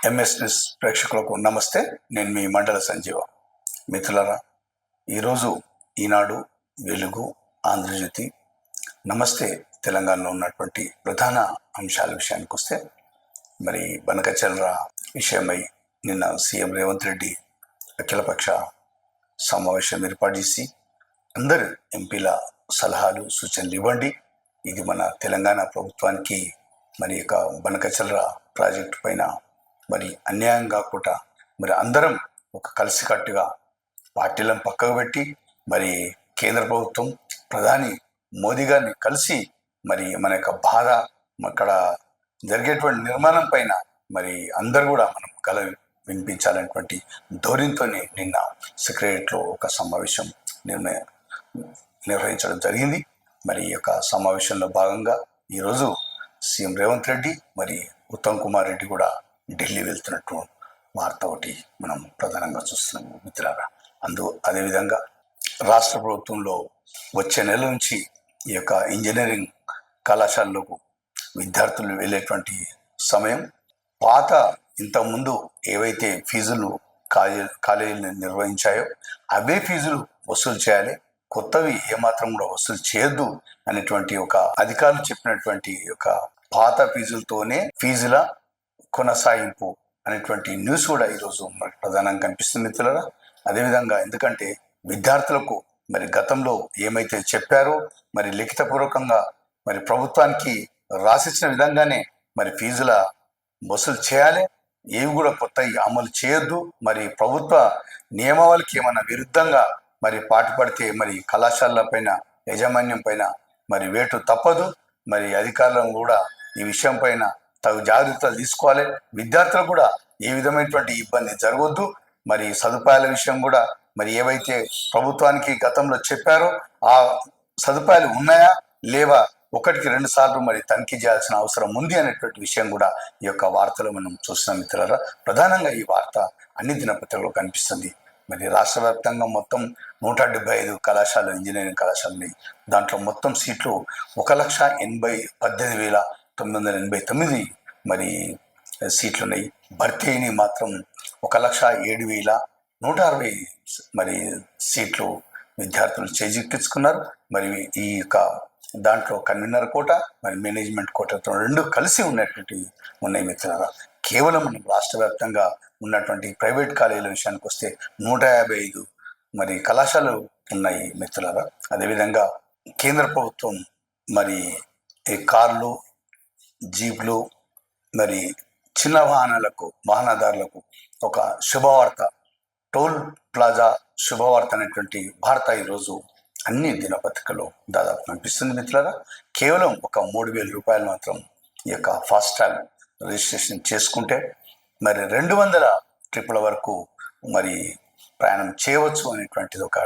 MS news ప్రేక్షకులకు నమస్తే. నేను మీ మండల సంజీవ. మిత్రులారా, ఈరోజు ఈనాడు, వెలుగు, ఆంధ్రజ్యోతి, నమస్తే తెలంగాణలో ఉన్నటువంటి ప్రధాన అంశాల విషయానికి వస్తే, మరి బనకచర్ల విషయమై నిన్న సీఎం రేవంత్ రెడ్డి అఖిలపక్ష సమావేశం ఏర్పాటు చేసి అందరు ఎంపీల సలహాలు సూచనలు ఇవ్వండి, ఇది మన తెలంగాణ ప్రభుత్వానికి మరి యొక్క బనకచర్ల ప్రాజెక్టు పైన మరి అన్యాయం కాకుండా మరి అందరం ఒక కలిసికట్టుగా పార్టీలను పక్కకు పెట్టి మరి కేంద్ర ప్రభుత్వం ప్రధాని మోదీ గారిని కలిసి మరి మన యొక్క బాధ అక్కడ జరిగేటువంటి నిర్మాణం పైన మరి అందరు కూడా మనం వినిపించాలనేటువంటి ధోరణితోనే నిన్న సెక్రటరీలో ఒక సమావేశం నిర్వహించడం జరిగింది. మరి ఈ యొక్క సమావేశంలో భాగంగా ఈరోజు సీఎం రేవంత్ రెడ్డి మరి ఉత్తమ్ కుమార్ రెడ్డి కూడా ఢిల్లీ వెళ్తున్నట్టు వార్త ఒకటి మనం ప్రధానంగా చూస్తున్నాము మిత్రులారా. అదేవిధంగా రాష్ట్ర ప్రభుత్వంలో వచ్చే నెల నుంచి ఈ యొక్క ఇంజనీరింగ్ కళాశాలలకు విద్యార్థులు వెళ్ళేటువంటి సమయం పాత ఇంతకుముందు ఏవైతే ఫీజులు కాలేజీలు నిర్వహించాయో అవే ఫీజులు వసూలు చేయాలి, కొత్తవి ఏమాత్రం కూడా వసూలు చేయొద్దు అనేటువంటి ఒక అధికారులు చెప్పినటువంటి ఒక పాత ఫీజులతోనే ఫీజుల కొనసాగింపు అనేటువంటి న్యూస్ కూడా ఈరోజు మనకు ప్రధానంగా కనిపిస్తుంది మిత్రులారా. అదేవిధంగా ఎందుకంటే విద్యార్థులకు మరి గతంలో ఏమైతే చెప్పారో మరి లిఖితపూర్వకంగా మరి ప్రభుత్వానికి రాసిచ్చిన విధంగానే మరి ఫీజుల వసూలు చేయాలి, ఏవి కూడా కొత్తవి అమలు చేయొద్దు. మరి ప్రభుత్వ నియమావళికి ఏమైనా విరుద్ధంగా మరి పాటుపడితే మరి కళాశాలల పైన యాజమాన్యం పైన మరి వేటు తప్పదు. మరి అధికారులను కూడా ఈ విషయం పైన తగు జాగ్రత్తలు తీసుకోవాలి. విద్యార్థులకు కూడా ఏ విధమైనటువంటి ఇబ్బంది జరగవద్దు. మరి సదుపాయాల విషయం కూడా మరి ఏవైతే ప్రభుత్వానికి గతంలో చెప్పారో ఆ సదుపాయాలు ఉన్నాయా లేవా ఒకటికి 2 సార్లు మరి తనిఖీ చేయాల్సిన అవసరం ఉంది అనేటువంటి విషయం కూడా ఈ యొక్క వార్తలో మనం చూస్తున్నాం మిత్రులారా. ప్రధానంగా ఈ వార్త అన్ని దినపత్రికల్లో కనిపిస్తుంది. మరి రాష్ట్ర వ్యాప్తంగా మొత్తం 175 కళాశాలలు, ఇంజనీరింగ్ కళాశాలని, దాంట్లో మొత్తం సీట్లు 1,18,989 మరి సీట్లు ఉన్నాయి. భర్తీ అయినవి మాత్రం 1,07,160 మరి సీట్లు విద్యార్థులు చేజిక్కించుకున్నారు. మరి ఈ యొక్క దాంట్లో కన్వీనర్ కోట మరి మేనేజ్మెంట్ కోటతో 2 కలిసి ఉన్నాయి మిత్రులారా. కేవలం మనం రాష్ట్ర వ్యాప్తంగా ఉన్నటువంటి ప్రైవేట్ కాలేజీల విషయానికి వస్తే 155 మరి కళాశాలలు ఉన్నాయి మిత్రులారా. అదేవిధంగా కేంద్ర ప్రభుత్వం మరి ఈ కార్లు, జీప్లు మరి చిన్న వాహనదారులకు ఒక శుభవార్త, టోల్ ప్లాజా శుభవార్త అనేటువంటి వార్త ఈరోజు అన్ని దినపత్రికలో దాదాపు కనిపిస్తుంది మిత్రులారా. కేవలం ఒక 3,000 రూపాయలు మాత్రం ఈ యొక్క ఫాస్టాగ్ రిజిస్ట్రేషన్ చేసుకుంటే మరి 200 ట్రిప్పుల వరకు మరి ప్రయాణం చేయవచ్చు అనేటువంటిది ఒక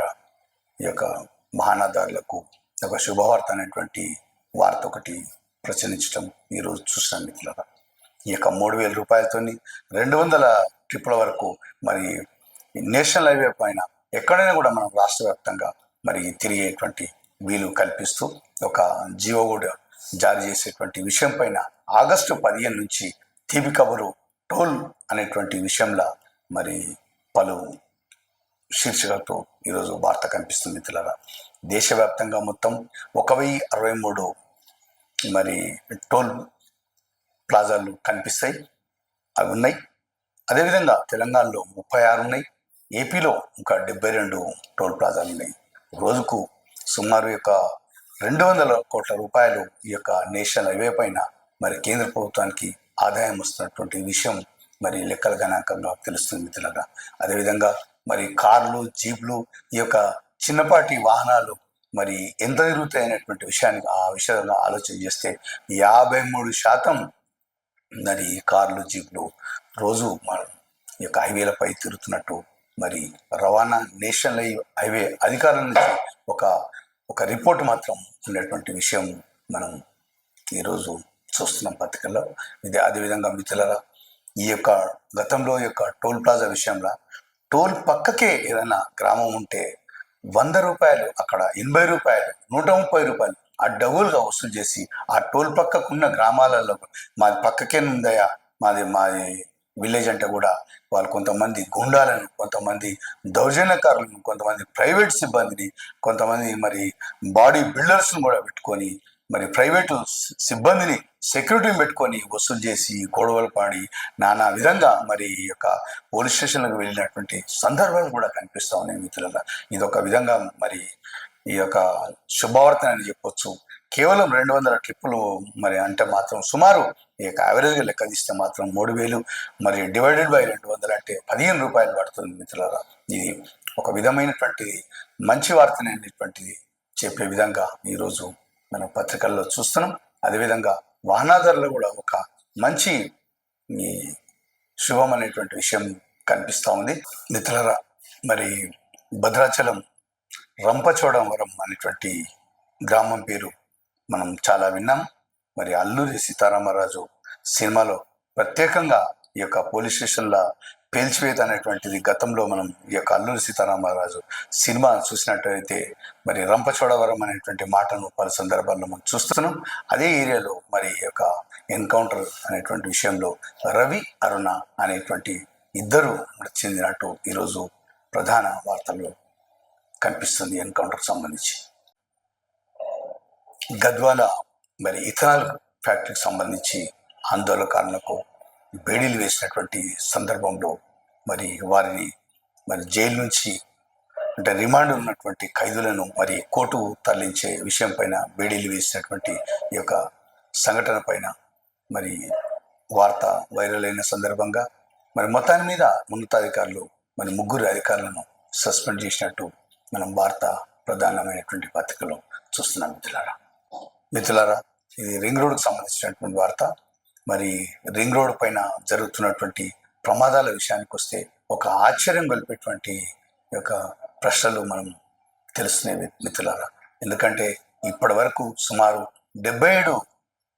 ఈ యొక్క వాహనదారులకు ఒక శుభవార్త అనేటువంటి వార్త ఒకటి ప్రచురించడం ఈరోజు చూస్తాం మిత్రులారా. ఈ యొక్క 3,000 రూపాయలతో 200 ట్రిప్పుల వరకు మరి నేషనల్ హైవే పైన ఎక్కడైనా కూడా మనం రాష్ట్ర వ్యాప్తంగా మరి తిరిగేటువంటి వీలు కల్పిస్తూ ఒక జీవో కూడా జారీ చేసేటువంటి విషయం పైన ఆగస్టు 15 నుంచి తీపి కబురు టోల్ అనేటువంటి విషయంలో మరి పలు శీర్షికలతో ఈరోజు వార్త కనిపిస్తుంది మిత్రులారా. దేశవ్యాప్తంగా మొత్తం 1,063 మరి టోల్ ప్లాజాలు కనిపిస్తాయి, అవి ఉన్నాయి. అదేవిధంగా తెలంగాణలో 36 ఉన్నాయి, ఏపీలో ఇంకా 72 టోల్ ప్లాజాలు ఉన్నాయి. రోజుకు సుమారు యొక్క 200 కోట్ల రూపాయలు ఈ యొక్క నేషనల్ హైవే పైన మరి కేంద్ర ప్రభుత్వానికి ఆదాయం వస్తున్నటువంటి విషయం మరి లెక్కల గణాంకంగా తెలుస్తుంది మిత్రులారా. అదేవిధంగా మరి కార్లు, జీప్లు, ఈ యొక్క చిన్నపాటి వాహనాలు మరి ఎంత తిరుగుతాయి అనేటువంటి విషయానికి ఆ విషయంగా ఆలోచన చేస్తే 53% మరి కార్లు, జీప్లు రోజు మన ఈ యొక్క హైవేలపై తిరుగుతున్నట్టు మరి రవాణా నేషనల్ హైవే అధికారుల నుంచి ఒక రిపోర్ట్ మాత్రం ఉన్నటువంటి విషయం మనం ఈరోజు చూస్తున్నాం పత్రికల్లో. అదేవిధంగా మిత్రులారా, ఈ యొక్క గతంలో యొక్క టోల్ ప్లాజా విషయంలో టోల్ పక్కకే ఏదైనా గ్రామం ఉంటే 100 రూపాయలు, అక్కడ 80 రూపాయలు, 130 రూపాయలు డబుల్గా వసూలు చేసి ఆ టోల్ పక్కకున్న గ్రామాలలో మాది పక్కకే ఉందయా, మాది విలేజ్ అంటే కూడా వాళ్ళు కొంతమంది గుండాలను, కొంతమంది దౌర్జన్యకారులను, కొంతమంది ప్రైవేట్ సిబ్బందిని, కొంతమంది మరి బాడీ బిల్డర్స్ను కూడా పెట్టుకొని మరి ప్రైవేటు సిబ్బందిని సెక్యూరిటీని పెట్టుకొని వసూలు చేసి గొడవలు పాడి నానా విధంగా మరి ఈ యొక్క పోలీస్ స్టేషన్లకు వెళ్ళినటువంటి సందర్భాలు కూడా కనిపిస్తూ ఉన్నాయి మిత్రులారా. ఇదొక విధంగా మరి ఈ యొక్క శుభవార్త అని చెప్పొచ్చు. కేవలం 200 ట్రిప్పులు మరి అంటే మాత్రం సుమారు ఈ యొక్క యావరేజ్గా లెక్క తీస్తే మాత్రం 3000 మరి డివైడెడ్ బై 200 అంటే 15 రూపాయలు పడుతుంది మిత్రులారా. ఇది ఒక విధమైనటువంటి మంచి వార్తనేటువంటిది చెప్పే విధంగా ఈరోజు మనం పత్రికల్లో చూస్తున్నాం. అదేవిధంగా వాహనదారులు కూడా ఒక మంచి శుభం అనేటువంటి విషయం కనిపిస్తూ ఉంది మిత్రులారా. మరి భద్రాచలం రంపచోడవరం అనేటువంటి గ్రామం పేరు మనం చాలా విన్నాం. మరి అల్లూరి సీతారామరాజు సినిమాలో ప్రత్యేకంగా ఈ యొక్క పోలీస్ స్టేషన్ల పేల్చివేత అనేటువంటిది గతంలో మనం ఈ యొక్క అల్లూరి సీతారామరాజు సినిమా చూసినట్టయితే మరి రంపచోడవరం అనేటువంటి మాటను పలు సందర్భాల్లో మనం చూస్తున్నాం. అదే ఏరియాలో మరి ఈ యొక్క ఎన్కౌంటర్ అనేటువంటి విషయంలో రవి, అరుణ అనేటువంటి ఇద్దరు మృతి చెందినట్టు ఈరోజు ప్రధాన వార్తల్లో కనిపిస్తుంది. ఎన్కౌంటర్కి సంబంధించి గద్వాల మరి ఇథనాల్ ఫ్యాక్టరీకి సంబంధించి ఆందోళనకారులకు బేడీలు వేసినటువంటి సందర్భంలో మరి వారిని మరి జైలు నుంచి అంటే రిమాండ్ ఉన్నటువంటి ఖైదులను మరి కోర్టు తరలించే విషయం పైన బేడీలు వేసినటువంటి ఈ యొక్క సంఘటన పైన మరి వార్త వైరల్ అయిన సందర్భంగా మరి మొత్తాన్ని మీద ఉన్నతాధికారులు మరి 3 అధికారులను సస్పెండ్ చేసినట్టు మనం వార్త ప్రధానమైనటువంటి పత్రికలో చూస్తున్నాం మిత్రులారా. ఇది రింగ్ రోడ్కి సంబంధించినటువంటి వార్త. మరి రింగ్ రోడ్ పైన జరుగుతున్నటువంటి ప్రమాదాల విషయానికి వస్తే ఒక ఆశ్చర్యం కలిపేటువంటి యొక్క ప్రశ్నలు మనం తెలుస్తున్నాయి మిత్రులారా. ఎందుకంటే ఇప్పటి వరకు సుమారు 77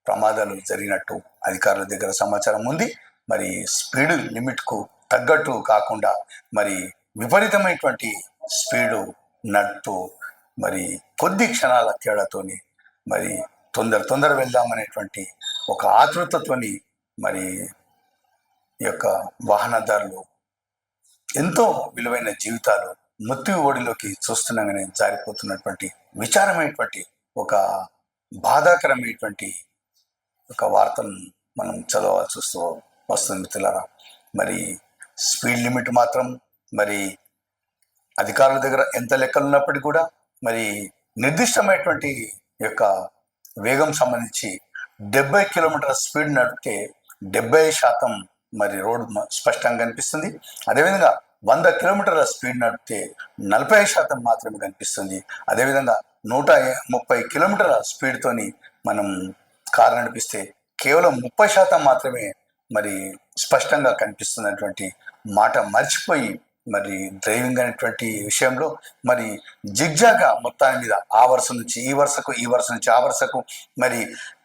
ప్రమాదాలు జరిగినట్టు అధికారుల దగ్గర సమాచారం ఉంది. మరి స్పీడ్ లిమిట్కు తగ్గట్టు కాకుండా మరి విపరీతమైనటువంటి స్పీడు నడుపుతూ మరి కొద్ది క్షణాల తేడాతోని మరి తొందర వెళ్దామనేటువంటి ఒక ఆతృతతోని మరి ఈ యొక్క వాహనదారులు ఎంతో విలువైన జీవితాలు మృత్యు ఓడిలోకి చూస్తున్నాగానే జారిపోతున్నటువంటి విచారమైనటువంటి ఒక బాధాకరమైనటువంటి ఒక వార్తను మనం చదవాల్సి వస్తుంది మిత్రులారా. మరి స్పీడ్ లిమిట్ మాత్రం మరి అధికారుల దగ్గర ఎంత లెక్కలు ఉన్నప్పటికీ కూడా మరి నిర్దిష్టమైనటువంటి యొక్క వేగం సంబంధించి 70 కిలోమీటర్ల స్పీడ్ నడిపితే 70% మరి రోడ్డు స్పష్టంగా కనిపిస్తుంది. అదేవిధంగా 100 కిలోమీటర్ల స్పీడ్ నడిపితే 40% మాత్రమే కనిపిస్తుంది. అదేవిధంగా 130 కిలోమీటర్ల స్పీడ్తోని మనం కారు నడిపిస్తే కేవలం 30% మాత్రమే మరి స్పష్టంగా కనిపిస్తున్నటువంటి మాట మర్చిపోయి మరి డ్రైవింగ్ అనేటువంటి విషయంలో మరి జిగ్జాగా మొత్తాన్ని మీద ఆ వరుస నుంచి ఈ వరుసకు, ఈ వరుస నుంచి ఆ వరుసకు మరి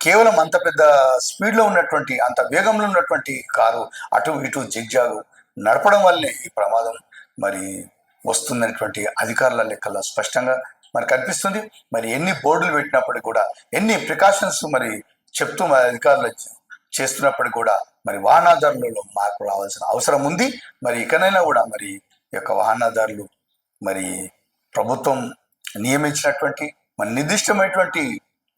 కేవలం అంత పెద్ద స్పీడ్లో ఉన్నటువంటి అంత వేగంలో ఉన్నటువంటి కారు అటు ఇటు జిగ్జాగు నడపడం వల్లే ఈ ప్రమాదం మరి వస్తున్నటువంటి అధికారుల లెక్కల్లో స్పష్టంగా మరి కనిపిస్తుంది. మరి ఎన్ని బోర్డులు పెట్టినప్పటికీ కూడా, ఎన్ని ప్రికాషన్స్ మరి చెప్తూ మరి అధికారులు చేస్తున్నప్పటికీ కూడా మరి వాహనదారులలో మార్పు రావాల్సిన అవసరం ఉంది. మరి ఇకనైనా కూడా మరి ఈ యొక్క వాహనదారులు మరి ప్రభుత్వం నియమించినటువంటి మరి నిర్దిష్టమైనటువంటి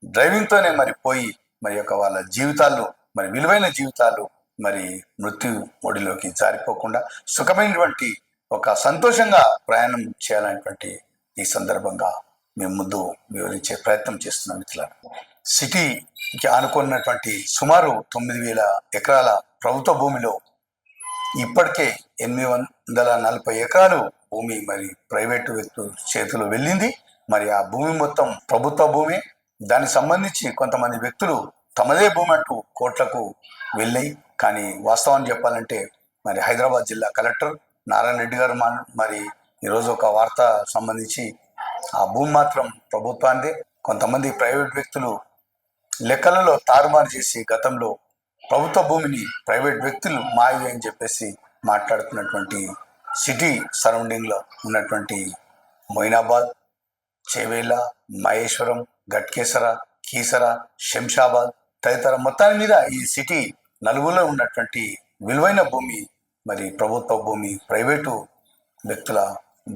డ్రైవింగ్తోనే మరి పోయి మరి యొక్క వాళ్ళ జీవితాల్లో మరి విలువైన జీవితాలు మరి మృత్యు ఒడిలోకి జారిపోకుండా సుఖమైనటువంటి ఒక సంతోషంగా ప్రయాణం చేయాలనేటువంటి ఈ సందర్భంగా మేము ముందు వివరించే ప్రయత్నం చేస్తున్నాం మిత్రులారా. సిటీకి ఆనుకున్నటువంటి సుమారు 9,000 ఎకరాల ప్రభుత్వ భూమిలో ఇప్పటికే 840 ఎకరాలు భూమి మరి ప్రైవేటు వ్యక్తుల చేతిలో వెళ్ళింది. మరి ఆ భూమి మొత్తం ప్రభుత్వ భూమి. దానికి సంబంధించి కొంతమంది వ్యక్తులు తమదే భూమి అంటూ కోర్టులకు వెళ్ళాయి. కానీ వాస్తవాన్ని చెప్పాలంటే మరి హైదరాబాద్ జిల్లా కలెక్టర్ నారాయణ రెడ్డి గారు మరి ఈరోజు ఒక వార్త సంబంధించి ఆ భూమి మాత్రం ప్రభుత్వానిదే. కొంతమంది ప్రైవేట్ వ్యక్తులు లెక్కలలో తారుమారు చేసి గతంలో ప్రభుత్వ భూమిని ప్రైవేట్ వ్యక్తులు మావి అని చెప్పేసి మాట్లాడుతున్నటువంటి సిటీ సరౌండింగ్లో ఉన్నటువంటి మొయినాబాద్, చేవేళ్ళ, మహేశ్వరం, గట్కేసర, కీసర, శంషాబాద్ తదితర మొత్తాల మీద ఈ సిటీ నలుగులో ఉన్నటువంటి విలువైన భూమి, మరి ప్రభుత్వ భూమి ప్రైవేటు వ్యక్తుల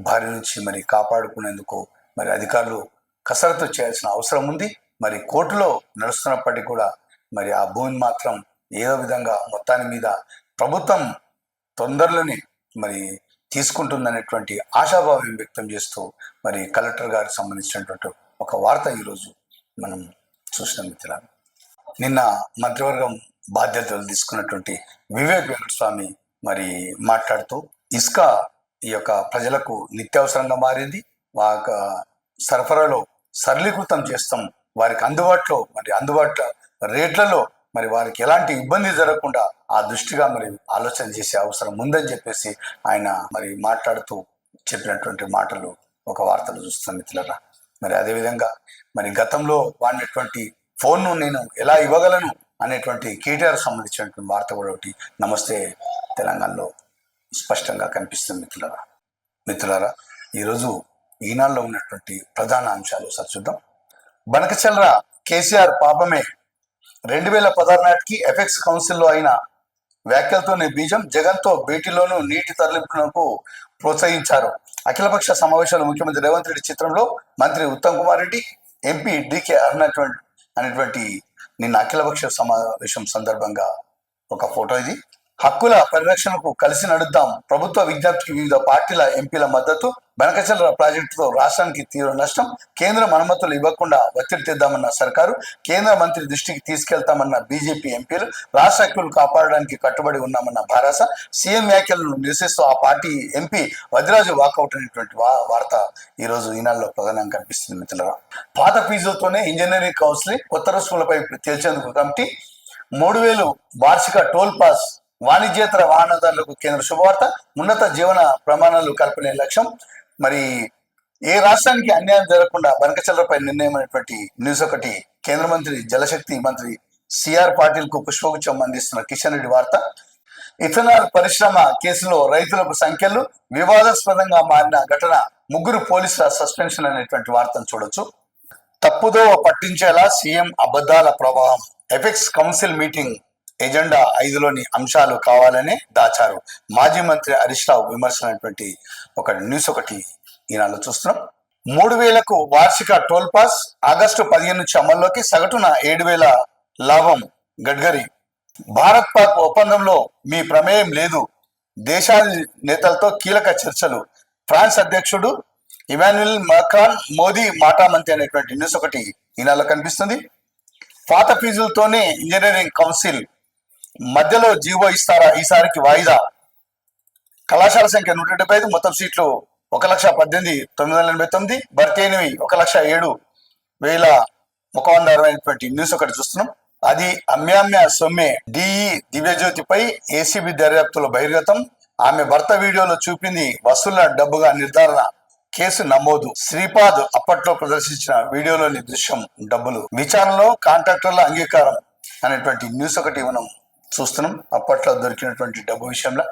బారి నుంచి మరి కాపాడుకునేందుకు మరి అధికారులు కసరత్తు చేయాల్సిన అవసరం ఉంది. మరి కోర్టులో నడుస్తున్నప్పటికీ కూడా మరి ఆ భూమిని మాత్రం ఏదో విధంగా మొత్తాన్ని మీద ప్రభుత్వం తొందరలోనే మరి తీసుకుంటుందనేటువంటి ఆశాభావం వ్యక్తం చేస్తూ మరి కలెక్టర్ గారికి సంబంధించినటువంటి ఒక వార్త ఈరోజు మనం చూసిన మిత్రులు. నిన్న మంత్రివర్గం బాధ్యతలు తీసుకున్నటువంటి వివేక్ వెంకటస్వామి మరి మాట్లాడుతూ ఇసుక ఈ యొక్క ప్రజలకు నిత్యావసరంగా మారింది, వారి సరఫరాలో సరళీకృతం చేస్తాం, వారికి అందుబాటులో రేట్లలో మరి వారికి ఎలాంటి ఇబ్బంది జరగకుండా ఆ దృష్టిగా మరి ఆలోచన చేసే అవసరం ఉందని చెప్పేసి ఆయన మరి మాట్లాడుతూ చెప్పినటువంటి మాటలు ఒక వార్తలు చూస్తాం మిత్రులరా. మరి అదేవిధంగా మరి గతంలో వాడినటువంటి ఫోన్ను నేను ఎలా ఇవ్వగలను అనేటువంటి కేటీఆర్ సంబంధించినటువంటి వార్త కూడా ఒకటి నమస్తే తెలంగాణలో స్పష్టంగా కనిపిస్తుంది మిత్రులారా. ఈరోజు ఈనాడులో ఉన్నటువంటి ప్రధాన అంశాలు ఒకసారి చూద్దాం. బనకచర్ల కేసీఆర్ పాపమే 2016 నాటికి ఎఫెక్స్ కౌన్సిల్లో అయిన వ్యాఖ్యలతోనే బీజం, జగన్తో భేటీలోనూ నీటి తరలింపునకు ప్రోత్సహించారు. అఖిలపక్ష సమావేశంలో ముఖ్యమంత్రి రేవంత్ రెడ్డి చిత్రంలో మంత్రి ఉత్తమ్ కుమార్ రెడ్డి, ఎంపీ డికే అనేటువంటి నిన్న అఖిలపక్ష సమావేశం సందర్భంగా ఒక ఫోటో ఇది. హక్కుల పరిరక్షణకు కలిసి నడుద్దాం, ప్రభుత్వ విజ్ఞప్తికి వివిధ పార్టీల ఎంపీల మద్దతు, బనకచర్ల ప్రాజెక్టుతో రాష్ట్రానికి తీవ్ర నష్టం, కేంద్రం అనుమతులు ఇవ్వకుండా ఒత్తిడి తెద్దామన్న సర్కారు, కేంద్ర మంత్రి దృష్టికి తీసుకెళ్తామన్న బీజేపీ ఎంపీలు, రాష్ట్ర హక్కులు కాపాడడానికి కట్టుబడి ఉన్నామన్న భారస, సీఎం వ్యాఖ్యలను నిరసిస్తూ ఆ పార్టీ ఎంపీ వదిరాజు వాకౌట్ అనేటువంటి వార్త ఈరోజు ఈనాడులో ప్రధానంగా కనిపిస్తుంది మిత్రులారా. పాత ఫీజులతోనే ఇంజనీరింగ్ కౌన్సిలింగ్, కొత్త రుసుములపై తేల్చేందుకు కమిటీ, 3000 వార్షిక టోల్ పాస్ వాణిజ్యేతర వాహనదారులకు కేంద్ర శుభవార్త, ఉన్నత జీవన ప్రమాణాలు కల్పనే లక్ష్యం. మరి ఏ రాష్ట్రానికి అన్యాయం జరగకుండా బనకచర్లపై నిర్ణయం అనేటువంటి న్యూస్ ఒకటి. కేంద్ర మంత్రి జలశక్తి మంత్రి సిఆర్ పాటిల్ కు పుష్పగుచ్చం అందిస్తున్న కిషన్ రెడ్డి వార్త. ఇథనాల్ పరిశ్రమ కేసులో రైతులకు సంఖ్యలు, వివాదాస్పదంగా మారిన ఘటన, 3 పోలీసుల సస్పెన్షన్ అనేటువంటి వార్తను చూడొచ్చు. తప్పుదో పట్టించేలా సీఎం అబద్ధాల ప్రవాహం, ఎఫెక్స్ కౌన్సిల్ మీటింగ్ ఎజెండా 5లోని అంశాలు కావాలని దాచారు, మాజీ మంత్రి హరీష్ రావు విమర్శనటువంటి ఒక న్యూస్ ఒకటి ఈనాడు చూస్తున్నాం. 3000కు వార్షిక టోల్ పాస్, ఆగస్టు 15 నుంచి అమల్లోకి, సగటున 7000 లాభం గడ్కరీ. భారత్ పాక్ ఒప్పందంలో మీ ప్రమేయం లేదు, దేశాల నేతలతో కీలక చర్చలు, ఫ్రాన్స్ అధ్యక్షుడు ఇమాన్యుయల్ మాక్రాన్ మోదీ మాటామంతి అనేటువంటి న్యూస్ ఒకటి ఈనాడులో కనిపిస్తుంది. పాత ఫీజులతోనే ఇంజనీరింగ్ కౌన్సిల్, మధ్యలో జీవో ఇస్తారా, ఈసారికి వాయిదా, కళాశాల సంఖ్య 175, మొత్తం సీట్లు 1,18,989, భర్తీ అయినవి 1,07,160 న్యూస్ ఒకటి చూస్తున్నాం. అది అమ్యామ్య సొమ్మె, డిఈ దివ్యజ్యోతిపై ఏసీబీ దర్యాప్తులో బహిర్గతం, ఆమె భర్త వీడియోలో చూపింది వసూళ్ల డబ్బుగా నిర్ధారణ, కేసు నమోదు. శ్రీపాద్ అప్పట్లో ప్రదర్శించిన వీడియోలోని దృశ్యం డబ్బులు, విచారణలో కాంట్రాక్టర్ల అంగీకారం అనేటువంటి న్యూస్ ఒకటి మనం చూస్తున్నాం. అప్పట్లో దొరికినటువంటి డబ్బు విషయంలో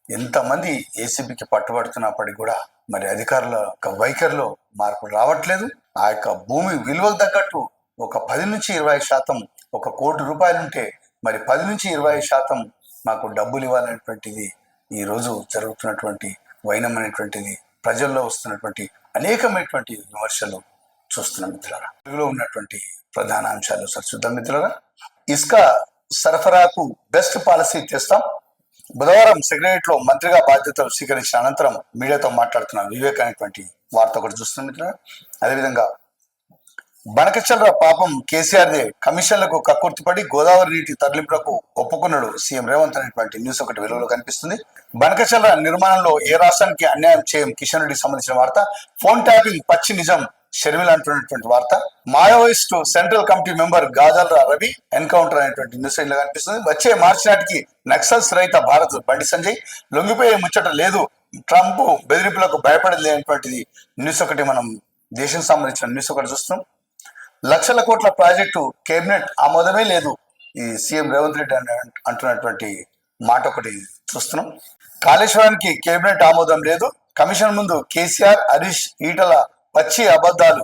ఎంతమంది ఏసీబీకి పట్టుబడుతున్నప్పటికీ కూడా మరి అధికారుల యొక్క వైఖరిలో మార్పు రావట్లేదు. ఆ యొక్క భూమి విలువకు తగ్గట్టు ఒక 10 నుంచి 20% ₹1 కోటి ఉంటే మరి 10 నుంచి 20% మాకు డబ్బులు ఇవ్వాలనేటువంటిది ఈరోజు జరుగుతున్నటువంటి వైనం అనేటువంటిది, ప్రజల్లో వస్తున్నటువంటి అనేకమైనటువంటి విమర్శలు చూస్తున్నాం మిత్రులారా. తెలుగులో ఉన్నటువంటి ప్రధాన అంశాలు చూద్దాం మిత్రులారా. ఇసుక సరఫరాకు బెస్ట్ పాలసీ తెస్తాం. బుధవారం సెక్రటరియట్ లో మంత్రిగా బాధ్యతలు స్వీకరించిన అనంతరం మీడియాతో మాట్లాడుతున్న వివేక్ అనేటువంటి వార్త ఒకటి చూస్తున్నాం మిత్రులారా. అదేవిధంగా బనకచర్ల పాపం కేసీఆర్దే, కమిషన్లకు కక్కుర్తిపడి గోదావరి నీటి తరలింపులకు ఒప్పుకున్నాడు సీఎం రేవంత్ అనేటువంటి న్యూస్ ఒకటి వెలుగులో కనిపిస్తుంది. బనకచర్ల నిర్మాణంలో ఏ రాష్ట్రానికి అన్యాయం చేయం, కిషన్ రెడ్డికి సంబంధించిన వార్త. ఫోన్ ట్యాపింగ్ పచ్చి నిజం, షర్మిల అంటున్నటువంటి వార్త. Maoist central committee member Gajal Ravi encounter అనేటువంటి న్యూస్ ఇలా కనిపిస్తుంది. వచ్చే మార్చి నాటికి నక్సల్స్ రహిత భారత్, బండి సంజయ్. లొంగిపోయే ముచ్చట లేదు, ట్రంప్ బెదిరింపులకు భయపడలేదు అనేటువంటిది న్యూస్ ఒకటి మనం దేశం సంబంధించిన న్యూస్ ఒకటి చూస్తున్నాం. లక్షల కోట్ల ప్రాజెక్టు కేబినెట్ ఆమోదమే లేదు, ఈ సీఎం రేవంత్ రెడ్డి అంటున్నటువంటి మాట ఒకటి చూస్తున్నాం. కాళేశ్వరానికి కేబినెట్ ఆమోదం లేదు, కమిషన్ ముందు కేసీఆర్, హరీష్, ఈటల పచ్చి అబద్ధాలు,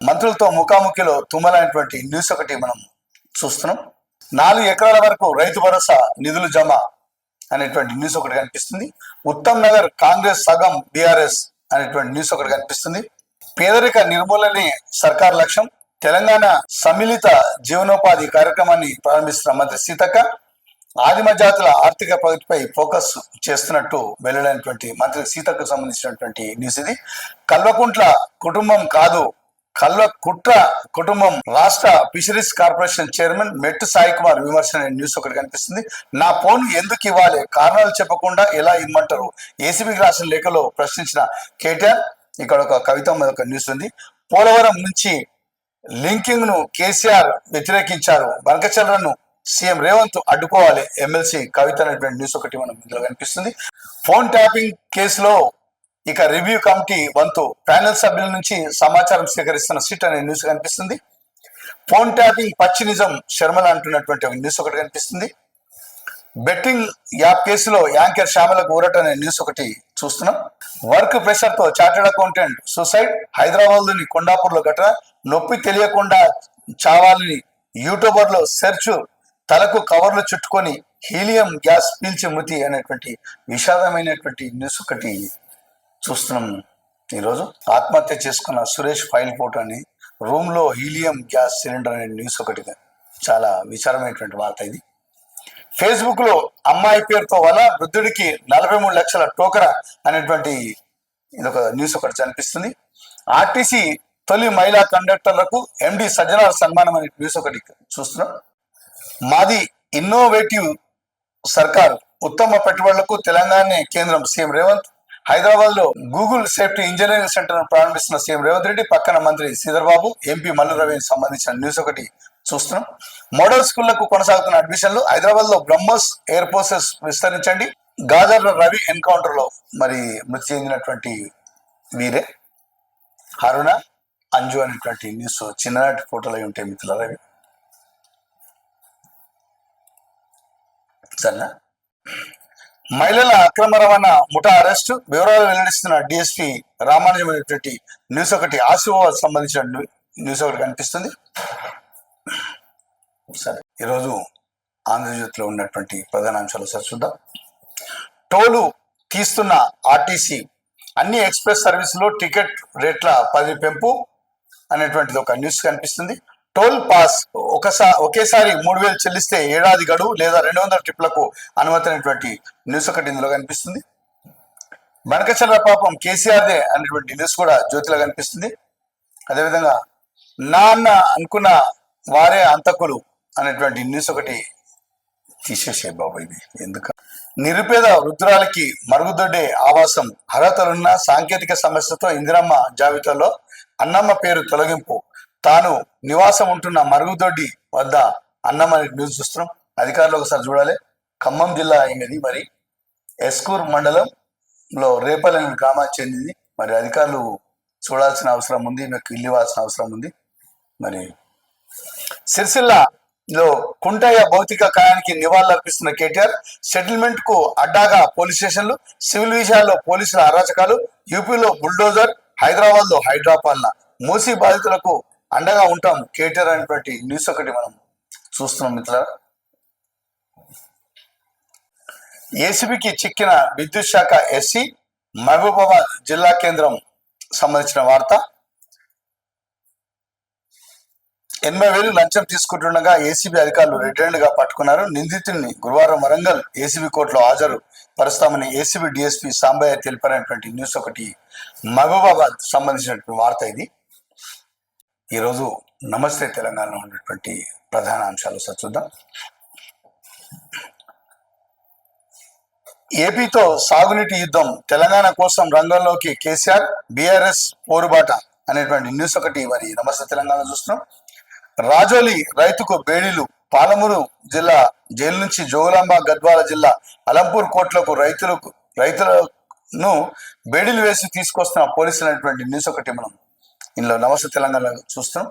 మంత్రులతో ముఖాముఖిలో తుమ్మల అనేటువంటి న్యూస్ ఒకటి మనం చూస్తున్నాం. 4 ఎకరాల వరకు రైతు భరోసా నిధులు జమ అనేటువంటి న్యూస్ ఒకటి కనిపిస్తుంది. ఉత్తమ్ నగర్ కాంగ్రెస్ సగం బీఆర్ఎస్ అనేటువంటి న్యూస్ ఒకటి కనిపిస్తుంది. పేదరిక నిర్మూలనే సర్కార్ లక్ష్యం, తెలంగాణ సమ్మిళిత జీవనోపాధి కార్యక్రమాన్ని ప్రారంభిస్తున్న మంత్రి సీతక్క, ఆదిమ జాతుల ఆర్థిక ప్రగతిపై ఫోకస్ చేస్తున్నట్టు వెల్లడైనటువంటి మంత్రి సీతకు సంబంధించినటువంటి న్యూస్ ఇది. కల్వకుంట్ల కుటుంబం కాదు, కల్వకుట్ర కుటుంబం, రాష్ట్ర ఫిషరీస్ కార్పొరేషన్ చైర్మన్ మెట్టు సాయి కుమార్ విమర్శ అనే న్యూస్ ఒకటి కనిపిస్తుంది. నా ఫోన్ ఎందుకు ఇవ్వాలి, కారణాలు చెప్పకుండా ఎలా ఇమ్మంటారు, ఏసీబీకి రాసిన లేఖలో ప్రశ్నించిన కేటీఆర్. ఇక్కడ ఒక కవిత ఒక న్యూస్ ఉంది. పోలవరం నుంచి లింకింగ్ ను కేసీఆర్ వ్యతిరేకించారు, బనకచంద్రను సీఎం రేవంత్ అడ్డుకోవాలి, ఎమ్మెల్సీ కవిత అనేటువంటి న్యూస్ ఒకటి మనం ఇందులో కనిపిస్తుంది. ఫోన్ ట్యాపింగ్ కేసులో ఇక రివ్యూ కమిటీ వంతు, ప్యానెల్ సభ్యుల నుంచి సమాచారం సేకరిస్తున్న సిట్ అనే న్యూస్ కనిపిస్తుంది. ఫోన్ ట్యాపింగ్ పచ్చి నిజం శర్మల అంటున్నటువంటి ఒక న్యూస్ ఒకటి కనిపిస్తుంది. బెట్టింగ్ యాప్ కేసులో యాంకర్ శ్యామలకు ఊరట అనే న్యూస్ ఒకటి చూస్తున్నాం. వర్క్ ప్రెషర్ తో చార్టెడ్ అకౌంటెంట్ సూసైడ్, హైదరాబాద్ లోని కొండాపూర్ లో ఘటన, నొప్పి తెలియకుండా చావాలని యూట్యూబర్ లో సెర్చ్, తలకు కవర్లు చుట్టుకొని హీలియం గ్యాస్ పీల్చి మృతి అనేటువంటి విషాదమైనటువంటి న్యూస్ ఒకటి చూస్తున్నాం. ఈరోజు ఆత్మహత్య చేసుకున్న సురేష్ ఫైల్ ఫోటో అని, రూమ్ లో హీలియం గ్యాస్ సిలిండర్ అనే న్యూస్ ఒకటి చాలా విచారమైనటువంటి వార్త ఇది. ఫేస్బుక్ లో అమ్మాయి పేరుతో వల్ల వృద్ధుడికి 43 లక్షల టోకరా అనేటువంటి ఇదొక న్యూస్ ఒకటి కనిపిస్తుంది. ఆర్టీసీ తొలి మహిళా కండక్టర్లకు ఎండి సజ్జనార్ సన్మానం అనే న్యూస్ ఒకటి చూస్తున్నాం. మాది ఇన్నోవేటివ్ సర్కార్, ఉత్తమ పెట్టుబడులకు తెలంగాణ కేంద్రం సీఎం రేవంత్. హైదరాబాద్ లో గూగుల్ సేఫ్టీ ఇంజనీరింగ్ సెంటర్ ప్రారంభిస్తున్న సీఎం రేవంత్ రెడ్డి, పక్కన మంత్రి శ్రీధర్ బాబు, ఎంపీ మల్లు రవికి సంబంధించిన న్యూస్ ఒకటి చూస్తున్నాం. మోడల్ స్కూళ్లకు కొనసాగుతున్న అడ్మిషన్లు, హైదరాబాద్ లో బ్రహ్మోస్ ఎయిర్ ఫోర్సెస్ విస్తరించండి, గాజర్ రవి ఎన్కౌంటర్ లో మరి మృతి చెందినటువంటి వీరే హరుణ అంజు అనేటువంటి న్యూస్ చిన్ననాటి ఫోటోలు అయి ఉంటాయి మిత్రుల. సరేనా? మహిళల అక్రమ రవాణా ముఠా అరెస్టు, వివరాలు వెల్లడిస్తున్న డిఎస్పీ రామానుజం అనేటువంటి న్యూస్ ఒకటి, ఆశీర్వాద్ సంబంధించిన న్యూస్ ఒకటి కనిపిస్తుంది. సరే, ఈరోజు ఆంధ్రజ్యోతిలో ఉన్నటువంటి ప్రధాన అంశాలు సార్ చూద్దాం. టోలు తీస్తున్న ఆర్టీసీ, అన్ని ఎక్స్ప్రెస్ సర్వీసులో టికెట్ రేట్ల 10 పెంపు అనేటువంటిది ఒక న్యూస్ కనిపిస్తుంది. టోల్ పాస్ ఒకేసారి 3,000 చెల్లిస్తే ఏడాది గడువు లేదా 200 ట్రిప్లకు అనుమతి అనేటువంటి న్యూస్ ఒకటి ఇందులో కనిపిస్తుంది. బనకచంద్ర పాపం కేసీఆర్దే అనేటువంటి న్యూస్ కూడా జ్యోతిలో కనిపిస్తుంది. అదేవిధంగా నాన్న అనుకున్న వారే అంతకులు అనేటువంటి న్యూస్ ఒకటి తీసేసే బాబు, ఇది ఎందుకు. నిరుపేద వృద్ధురాలకి మరుగుదొడ్డే ఆవాసం, అర్హతలున్న సాంకేతిక సమస్యతో ఇందిరమ్మ జాబితాలో అన్నమ్మ పేరు తొలగింపు, తాను నివాసం ఉంటున్న మరుగుదొడ్డి వద్ద అన్నం అనే న్యూస్ చూస్తున్నాం. అధికారులు ఒకసారి చూడాలి. ఖమ్మం జిల్లా అయినది, మరి ఎస్కూర్ మండలంలో రేపల్లి అనే గ్రామానికి చెందింది. మరి అధికారులు చూడాల్సిన అవసరం ఉంది, మీకు ఇల్లు ఇవ్వాల్సిన అవసరం ఉంది. మరి సిరిసిల్లలో కుంటయ్య భౌతిక కాయానికి నివాళులు అర్పిస్తున్న కేటీఆర్, సెటిల్మెంట్ కు అడ్డాగా పోలీస్ స్టేషన్లు, సివిల్ విషయాల్లో పోలీసుల అరాచకాలు, యూపీలో బుల్డోజర్, హైదరాబాద్ లో హైడ్రాపాలన, మూసీ బాధితులకు అండగా ఉంటాం కేటీఆర్ అనేటువంటి న్యూస్ ఒకటి మనం చూస్తున్నాం మిత్రులారా. ఏసీబీకి చిక్కిన విద్యుత్ శాఖ ఎస్సీ, మహబూబాబాద్ జిల్లా కేంద్రం సంబంధించిన వార్త. 80,000 లంచం తీసుకుంటుండగా ఏసీబీ అధికారులు రెడ్ హ్యాండ్ గా పట్టుకున్నారు. నిందితుడిని గురువారం వరంగల్ ఏసీబీ కోర్టులో హాజరు పరుస్తామని ఏసీబీ డిఎస్పీ సాంబయ్య తెలిపారనేటువంటి న్యూస్ ఒకటి మహబూబాబాద్ సంబంధించినటువంటి వార్త ఇది. ఈరోజు నమస్తే తెలంగాణలో ఉన్నటువంటి ప్రధాన అంశాలు చూద్దాం. ఏపీతో సాగునీటి యుద్ధం, తెలంగాణ కోసం రంగంలోకి కేసీఆర్, బీఆర్ఎస్ పోరుబాట అనేటువంటి న్యూస్ ఒకటి మరి నమస్తే తెలంగాణ చూస్తున్నాం. రాజోలి రైతుకు బేడీలు, పాలమూరు జిల్లా జైలు నుంచి జోగులాంబ గద్వాల జిల్లా అలంపూర్ కోర్టులకు రైతులను బేడీలు వేసి తీసుకొస్తున్న పోలీసులు అనేటువంటి న్యూస్ ఒకటి మనం ఇందులో నమస్తే తెలంగాణ చూస్తున్నాం.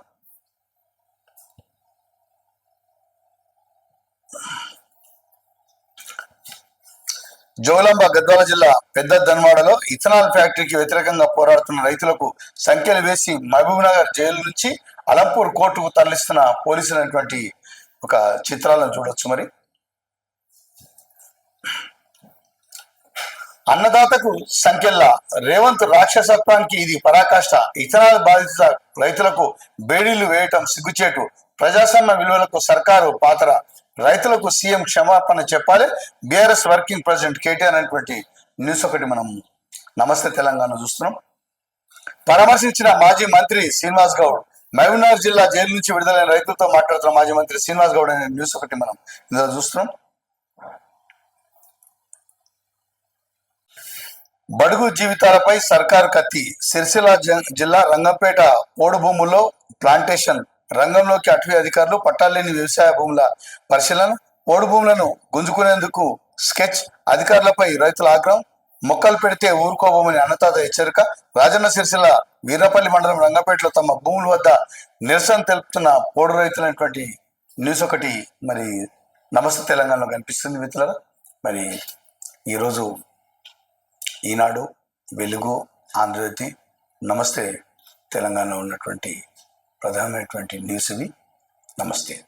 జోగులాంబ గద్వాల జిల్లా పెద్ద ధన్వాడలో ఇథనాల్ ఫ్యాక్టరీకి వ్యతిరేకంగా పోరాడుతున్న రైతులకు సంఖ్యలు వేసి మహబూబ్ నగర్ జైలు నుంచి అలంపూర్ కోర్టుకు తరలిస్తున్న పోలీసులు అనేటువంటి ఒక చిత్రాలను చూడొచ్చు. మరి అన్నదాతకు సంఖ్యల్లా రేవంత్ రాక్షసత్వానికి ఇది పరాకాష్ట. ఇథనాల్ బాధిత రైతులకు బేడీలు వేయటం సిగ్గుచేటు. ప్రజాస్వామ్య విలువలకు సర్కారు పాత్ర. రైతులకు సీఎం క్షమాపణ చెప్పాలి. బీఆర్ఎస్ వర్కింగ్ ప్రెసిడెంట్ కేటీఆర్ అనేటువంటి న్యూస్ ఒకటి మనం నమస్తే తెలంగాణ చూస్తున్నాం. పరామర్శించిన మాజీ మంత్రి శ్రీనివాస్ గౌడ్. మహబూబ్నగర్ జిల్లా జైలు నుంచి విడుదలైన రైతులతో మాట్లాడుతున్న మాజీ మంత్రి శ్రీనివాస్ గౌడ్ అనే న్యూస్ ఒకటి మనం ఇందులో చూస్తున్నాం. బడుగు జీవితాలపై సర్కారు కత్తి. సిరిసిల్ల జిల్లా రంగంపేట పోడు భూముల్లో ప్లాంటేషన్ రంగంలోకి అటవీ అధికారులు. పట్టాలేని వ్యవసాయ భూముల పరిశీలన. పోడు భూములను గుంజుకునేందుకు స్కెచ్. అధికారులపై రైతుల ఆగ్రహం. మొక్కలు పెడితే ఊరుకోబోమని అన్నదాత హెచ్చరిక. రాజన్న సిరిసిల్ల వీరపల్లి మండలం రంగంపేటలో తమ భూముల వద్ద నిరసన తెలుపుతున్న పోడు రైతులైనటువంటి న్యూస్ ఒకటి మరి నమస్తే తెలంగాణలో కనిపిస్తుంది మిత్రులారా. మరి ఈరోజు ఈనాడు, వెలుగు, ఆంధ్రజ్యోతి, నమస్తే తెలంగాణలో ఉన్నటువంటి ప్రధానమైనటువంటి న్యూస్ ఇవి. నమస్తే.